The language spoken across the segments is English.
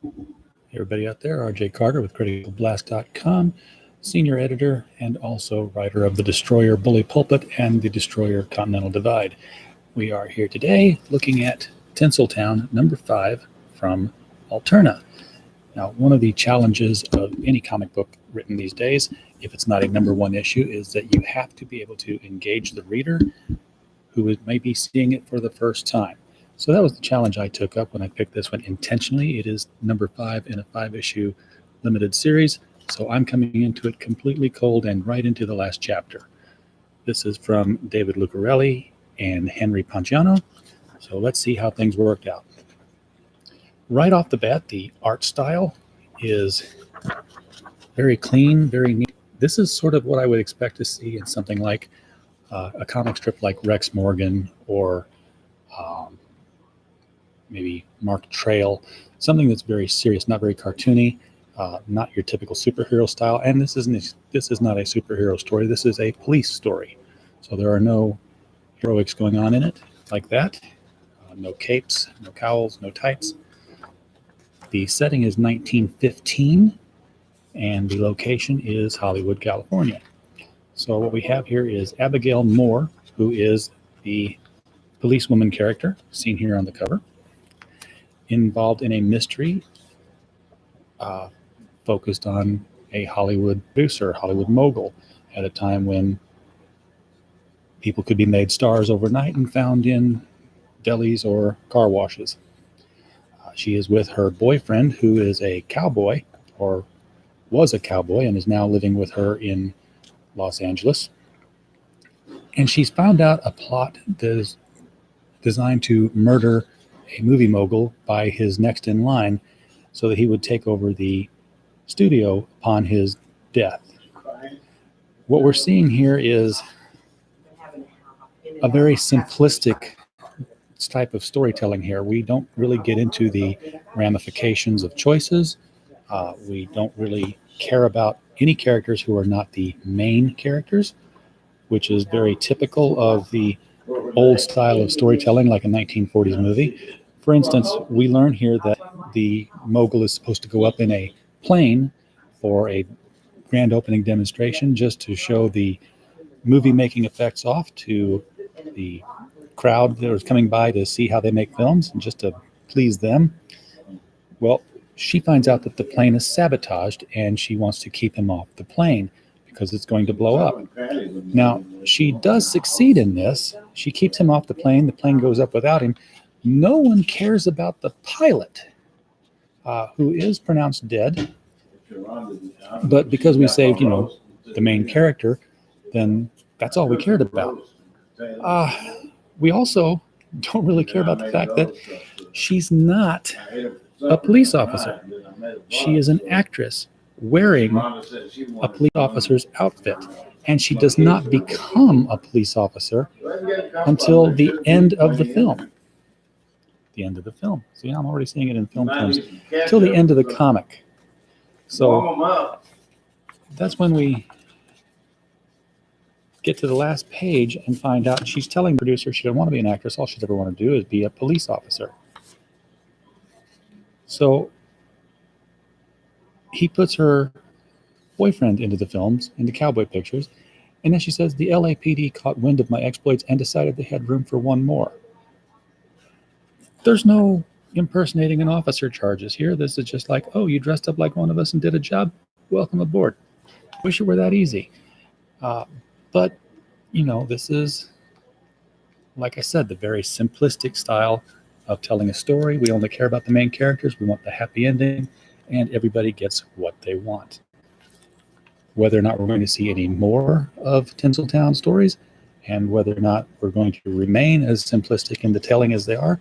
Hey everybody out there, RJ Carter with criticalblast.com, senior editor and also writer of The Destroyer Bully Pulpit and The Destroyer Continental Divide. We are here today looking at Tinsel Town number 5 from Alterna. Now, one of the challenges of any comic book written these days, if it's not a number 1 issue, is that you have to be able to engage the reader who may be seeing it for the first time. So that was the challenge I took up when I picked this one intentionally. It is number 5 in a 5-issue limited series, so I'm coming into it completely cold and right into the last chapter. This is from David Lucarelli and Henry Panciano, so let's see how things worked out. Right off the bat, the art style is very clean, very neat. This is sort of what I would expect to see in something like a comic strip like Rex Morgan or maybe Mark Trail, something that's very serious, not very cartoony, not your typical superhero style. And this is not a superhero story. This is a police story. So there are no heroics going on in it like that. No capes, no cowls, no tights. The setting is 1915, and the location is Hollywood, California. So what we have here is Abigail Moore, who is the policewoman character, seen here on the cover, involved in a mystery focused on a Hollywood producer, Hollywood mogul, at a time when people could be made stars overnight and found in delis or car washes. She is with her boyfriend, who is a cowboy, or was a cowboy, and is now living with her in Los Angeles. And she's found out a plot that is designed to murder a movie mogul by his next in line so that he would take over the studio upon his death. What we're seeing here is a very simplistic type of storytelling here. We don't really get into the ramifications of choices. We don't really care about any characters who are not the main characters, which is very typical of the old style of storytelling, like a 1940s movie. For instance, we learn here that the mogul is supposed to go up in a plane for a grand opening demonstration just to show the movie-making effects off to the crowd that was coming by to see how they make films and just to please them. Well, she finds out that the plane is sabotaged and she wants to keep him off the plane because it's going to blow up. Now, she does succeed in this. She keeps him off the plane goes up without him. No one cares about the pilot, who is pronounced dead. But because we saved, the main character, then that's all we cared about. We also don't really care about the fact that she's not a police officer. She is an actress wearing a police officer's outfit, and she does not become a police officer until the end of the film. The end of the film. See, I'm already seeing it in film terms. Till the end of the comic. So that's when we get to the last page and find out she's telling the producer she doesn't want to be an actress. All she's ever want to do is be a police officer. So he puts her boyfriend into the films, into cowboy pictures, and then she says the LAPD caught wind of my exploits and decided they had room for one more. There's no impersonating an officer charges here. This is just like, oh, you dressed up like one of us and did a job? Welcome aboard. Wish it were that easy. But, this is, like I said, the very simplistic style of telling a story. We only care about the main characters. We want the happy ending, and everybody gets what they want. Whether or not we're going to see any more of Tinsel Town stories, and whether or not we're going to remain as simplistic in the telling as they are,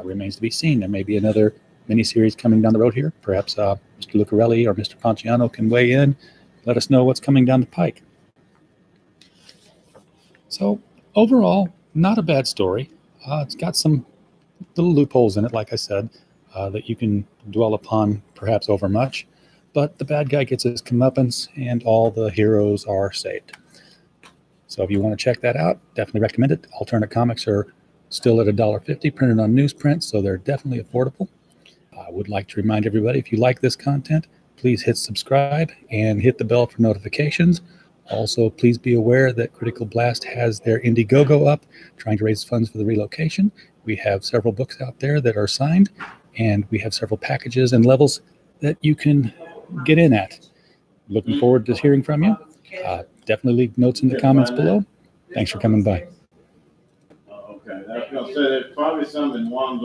remains to be seen. There may be another miniseries coming down the road here. Perhaps Mr. Lucarelli or Mr. Panciano can weigh in, let us know what's coming down the pike. So overall, not a bad story. It's got some little loopholes in it, like I said, that you can dwell upon perhaps over much. But the bad guy gets his comeuppance, and all the heroes are saved. So if you want to check that out, definitely recommend it. Alternate comics are still at $1.50, printed on newsprint, so they're definitely affordable. I would like to remind everybody, if you like this content, please hit subscribe and hit the bell for notifications. Also, please be aware that Critical Blast has their Indiegogo up, trying to raise funds for the relocation. We have several books out there that are signed, and we have several packages and levels that you can get in at. Looking forward to hearing from you. Definitely leave notes in the comments below. Thanks for coming by. Okay, I was gonna say there's probably some in one's